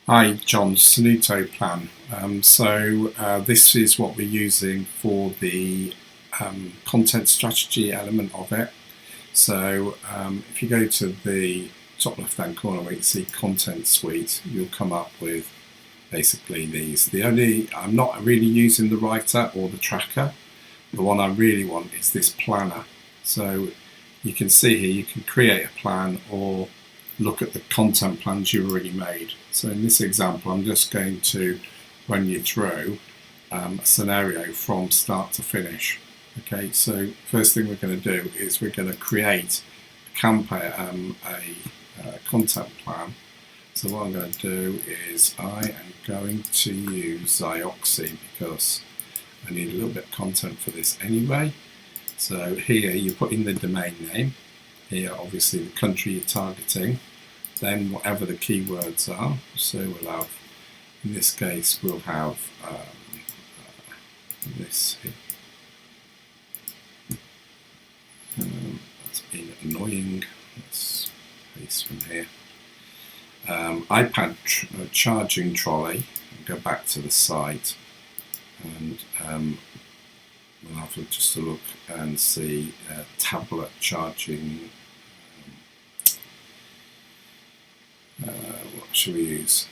Hi, John, Senuto plan. This is what we're using for the content strategy element of it. If you go to the top left-hand corner where you see content suite, you'll come up with basically these. I'm not really using the writer or the tracker. The one I really want is this planner. So you can see here you can create a plan or look at the content plans you've already made. So in this example, I'm just going to run you through a scenario from start to finish. Okay, so first thing we're going to do is we're going to create a campaign, a content plan. So what I'm going to do is I am going to use Xioxy because I need a little bit of content for this anyway. So here you put in the domain name. Here obviously the country you're targeting, then whatever the keywords are. So we'll have, in this case we'll have this here. That's been annoying. Let's paste from here. iPad charging trolley. Go back to the site and we'll have just a look and see tablet charging. What should we use?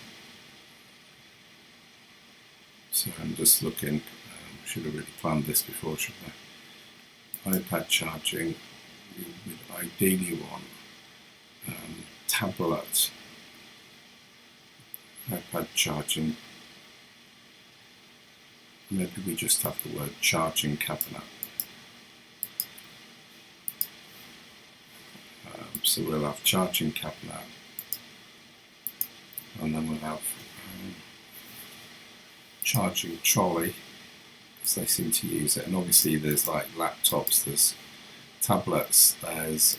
So I'm just looking. Should have really planned this before, shouldn't I? iPad charging. We would ideally want tablet. iPad charging. Maybe we just have the word charging cabinet. So we'll have charging cabinet, and then we'll have charging trolley, because they seem to use it. And obviously there's like laptops, there's tablets, there's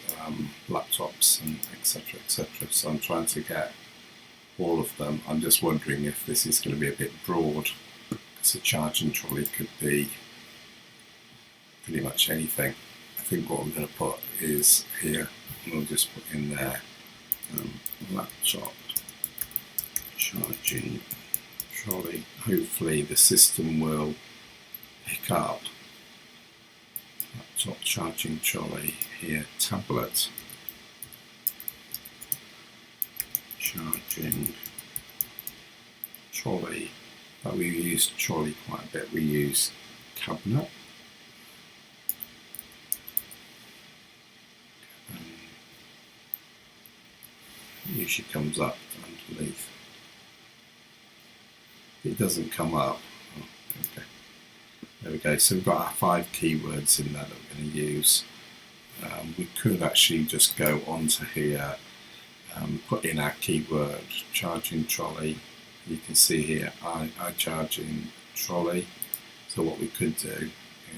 laptops, and etc. etc. So I'm trying to get all of them. I'm just wondering if this is going to be a bit broad. So charging trolley could be pretty much anything. I think what I'm going to put is here, we'll just put in there laptop charging trolley. Hopefully the system will pick up laptop charging trolley. Here tablet charging trolley. But we use trolley quite a bit. We use cabinet. It usually comes up underneath. It doesn't come up. Oh, okay. There we go. So we've got our 5 keywords in there that we're going to use. We could actually just go onto here, put in our keyword charging trolley. You can see here charging trolley. So what we could do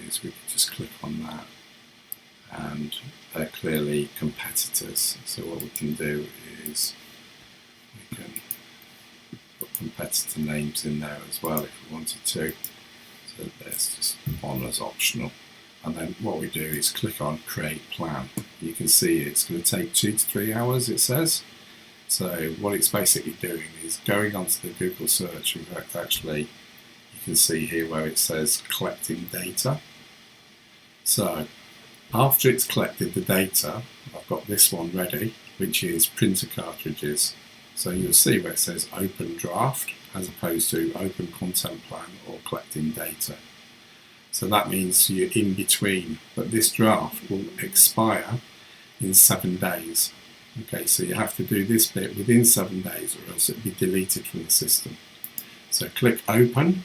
is we could just click on that, and they're clearly competitors. So what we can do is we can put competitor names in there as well if we wanted to. So there's just on as optional. And then what we do is click on create plan. You can see it's going to take 2 to 3 hours, it says. So what it's basically doing is going onto the Google search. In fact, actually, you can see here where it says collecting data. So after it's collected the data, I've got this one ready, which is printer cartridges. So you'll see where it says open draft as opposed to open content plan or collecting data. So that means you're in between, but this draft will expire in 7 days. Okay, so you have to do this bit within 7 days or else it'll be deleted from the system. So click open,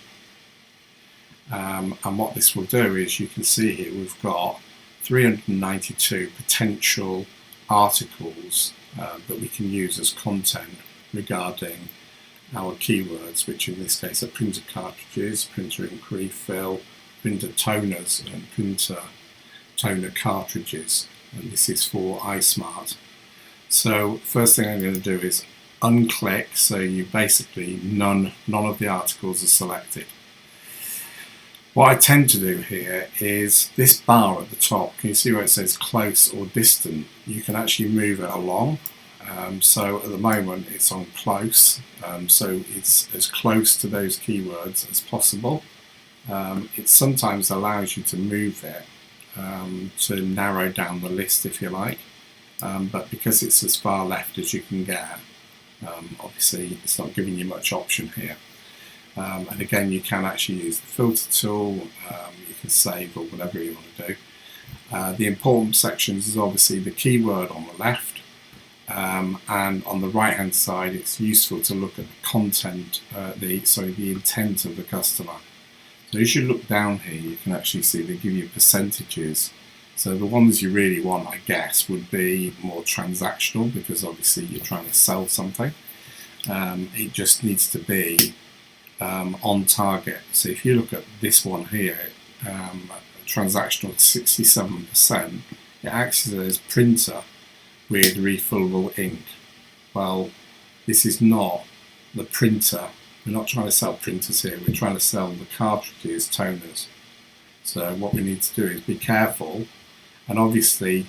and what this will do is you can see here we've got 392 potential articles that we can use as content regarding our keywords, which in this case are printer cartridges, printer ink refill, printer toners, and printer toner cartridges. And this is for iSmart. So first thing I'm going to do is unclick, so you basically none of the articles are selected. What I tend to do here is this bar at the top, can you see where it says close or distant? You can actually move it along So at the moment it's on close, so it's as close to those keywords as possible. It sometimes allows you to move it to narrow down the list if you like, but because it's as far left as you can get, obviously it's not giving you much option here. And again, you can actually use the filter tool, you can save or whatever you want to do. The important sections is obviously the keyword on the left, and on the right hand side it's useful to look at the content, the intent of the customer. So as you look down here, you can actually see they give you percentages. So the ones you really want, I guess, would be more transactional, because obviously you're trying to sell something. It just needs to be on target. So if you look at this one here, transactional 67%, it acts as printer with refillable ink. Well, this is not the printer. We're not trying to sell printers here, we're trying to sell the cartridges, toners. So what we need to do is be careful, and obviously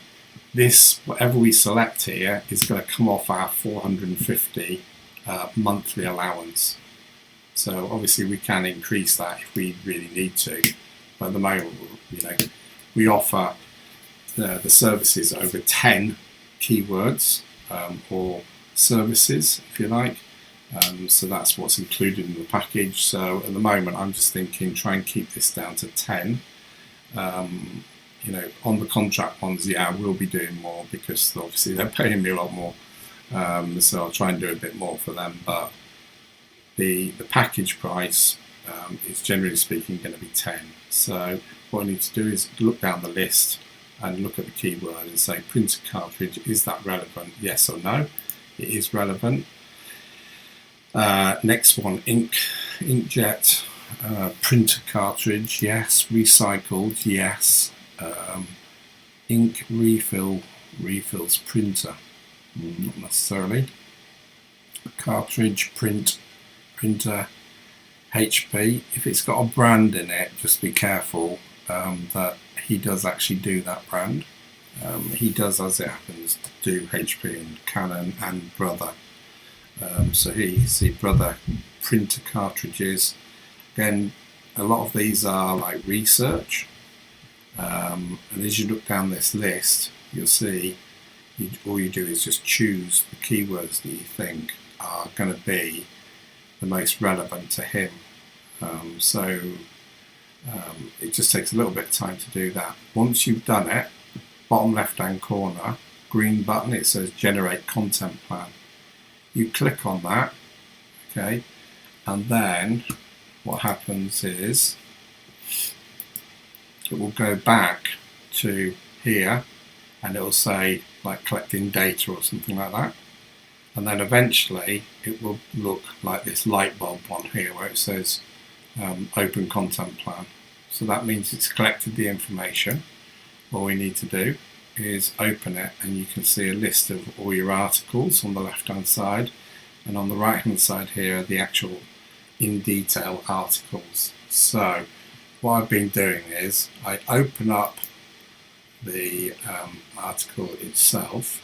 this, whatever we select here, is going to come off our 450 monthly allowance. So obviously we can increase that if we really need to, but at the moment, we offer the services over 10 keywords or services, if you like. So that's what's included in the package. So at the moment I'm just thinking try and keep this down to 10. On the contract ones, I will be doing more because obviously they're paying me a lot more, so I'll try and do a bit more for them, but the package price is generally speaking going to be 10. So what I need to do is look down the list and look at the keyword and say printer cartridge, is that relevant? Yes or no? It is relevant. Next one, inkjet, printer cartridge, yes. Recycled, yes. Ink refills printer, not necessarily. Cartridge, printer, HP. If it's got a brand in it, just be careful that he does actually do that brand. He does, as it happens, do HP and Canon and Brother. So here you see Brother printer cartridges. Again, a lot of these are like research, and as you look down this list, you'll see all you do is just choose the keywords that you think are going to be the most relevant to him. It just takes a little bit of time to do that. Once you've done it, bottom left hand corner, green button, it says generate content plan. You click on that, okay, and then what happens is it will go back to here and it will say like collecting data or something like that, and then eventually it will look like this light bulb one here where it says open content plan. So that means it's collected the information. All we need to do is open it, and you can see a list of all your articles on the left hand side, and on the right hand side here are the actual in detail articles. So what I've been doing is I open up the article itself,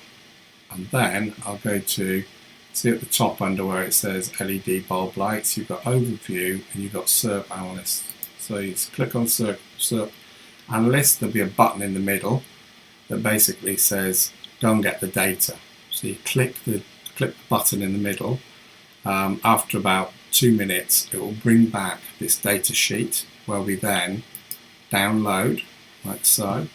and then I'll go to, see at the top under where it says LED bulb lights, you've got overview and you've got SERP analyst. So you just click on SERP analyst, there'll be a button in the middle that basically says go and get the data. So you click the button in the middle. After about 2 minutes it will bring back this data sheet where we then download like so,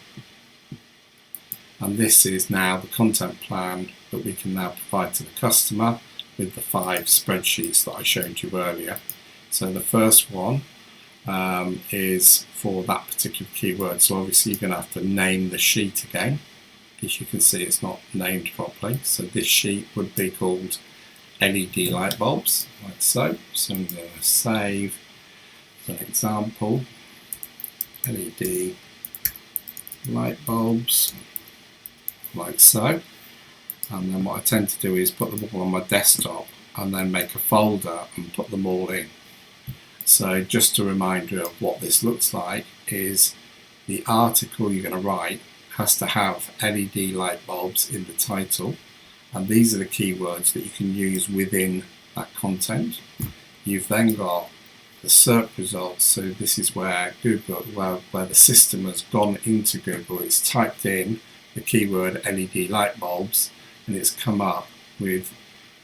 and this is now the content plan that we can now provide to the customer with the 5 spreadsheets that I showed you earlier. So the first one is for that particular keyword, so obviously you're going to have to name the sheet again, because you can see it's not named properly. So this sheet would be called LED light bulbs, like so. So I'm going to save as an example LED light bulbs, like so. And then what I tend to do is put them all on my desktop and then make a folder and put them all in. So just a reminder of what this looks like is the article you're going to write has to have LED light bulbs in the title, and these are the keywords that you can use within that content. You've then got the search results, so this is where Google, where the system has gone into Google, it's typed in the keyword LED light bulbs, and it's come up with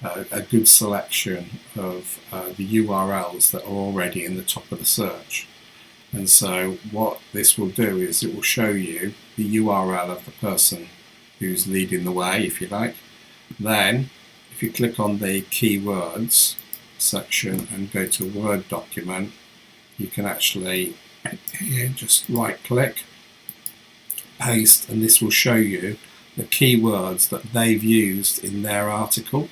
a good selection of the URLs that are already in the top of the search. And so what this will do is it will show you the URL of the person who's leading the way, if you like. Then if you click on the keywords section and go to Word document, you can actually here just right click, paste, and this will show you the keywords that they've used in their article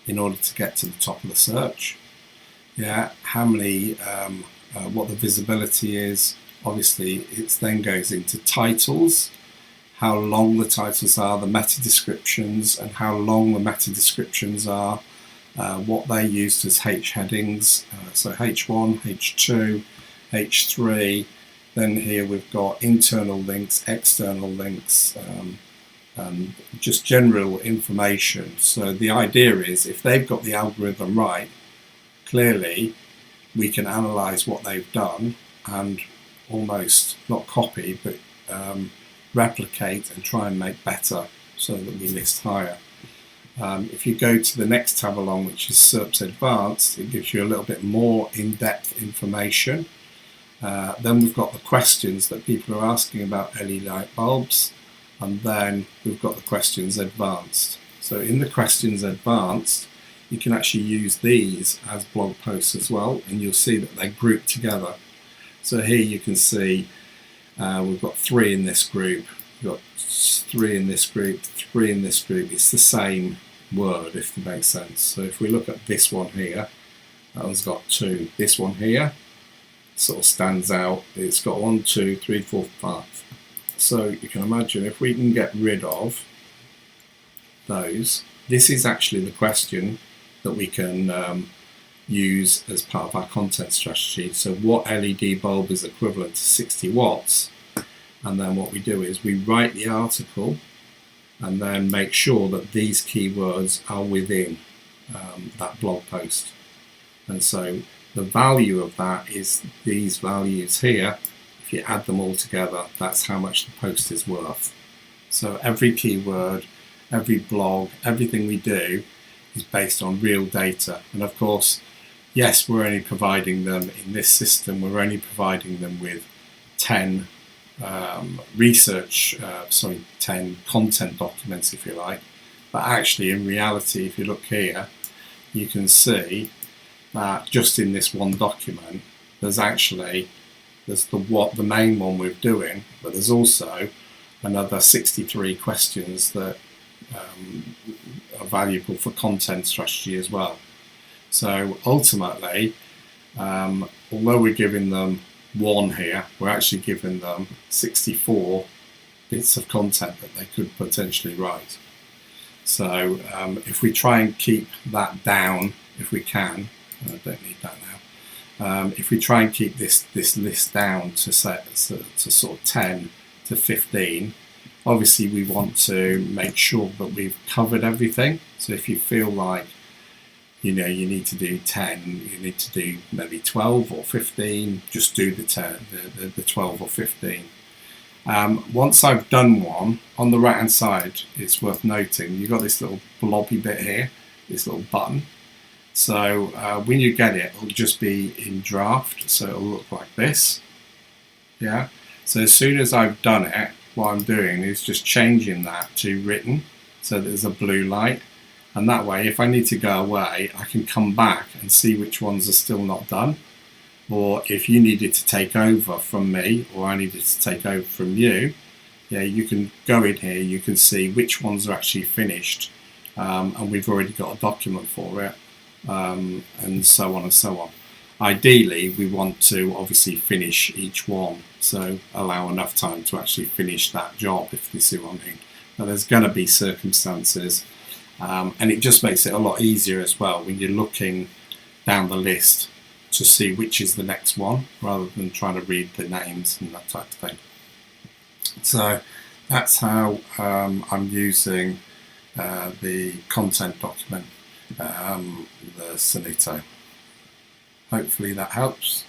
in order to get to the top of the search. Yeah, how many, what the visibility is. Obviously it then goes into titles, how long the titles are, the meta descriptions, and how long the meta descriptions are, what they used as H headings, so H1, H2, H3. Then here we've got internal links, external links, and just general information. So the idea is if they've got the algorithm right, clearly we can analyze what they've done and almost not copy, but replicate and try and make better so that we list higher. If you go to the next tab along, which is SERPs Advanced, it gives you a little bit more in-depth information. Then we've got the questions that people are asking about LED light bulbs, and then we've got the questions advanced. So in the questions advanced, you can actually use these as blog posts as well, and you'll see that they're grouped together. So here you can see we've got 3 in this group, we've got 3 in this group, 3 in this group. It's the same word, if it makes sense. So if we look at this one here, that one's got 2. This one here sort of stands out. It's got 1, 2, 3, 4, 5. So you can imagine if we can get rid of those, this is actually the question that we can use as part of our content strategy. So what LED bulb is equivalent to 60 watts? And then what we do is we write the article and then make sure that these keywords are within that blog post. And so the value of that is these values here. If you add them all together, that's how much the post is worth. So every keyword, every blog, everything we do is based on real data. And of course, yes, we're only providing them in this system, we're only providing them with 10 10 content documents, if you like. But actually, in reality, if you look here, you can see that just in this one document, there's the main one we're doing, but there's also another 63 questions that are valuable for content strategy as well. So ultimately, although we're giving them 1 here, we're actually giving them 64 bits of content that they could potentially write. So if we try and keep that down, if we can, I don't need that now. If we try and keep this list down to sort of 10 to 15, obviously we want to make sure that we've covered everything. So if you feel like you need to do 10, you need to do maybe 12 or 15, just do the 12 or 15. Once I've done one, on the right hand side, it's worth noting, you've got this little blobby bit here, this little button. So when you get it, it'll just be in draft, so it'll look like this. Yeah. So as soon as I've done it, what I'm doing is just changing that to written, so that there's a blue light. And that way, if I need to go away, I can come back and see which ones are still not done. Or if you needed to take over from me, or I needed to take over from you, yeah, you can go in here, you can see which ones are actually finished, and we've already got a document for it, and so on and so on. Ideally, we want to obviously finish each one, so allow enough time to actually finish that job, if you see what I mean. Now, there's going to be circumstances, and it just makes it a lot easier as well when you're looking down the list to see which is the next one, rather than trying to read the names and that type of thing. So that's how I'm using the content document, the Senuto. Hopefully that helps.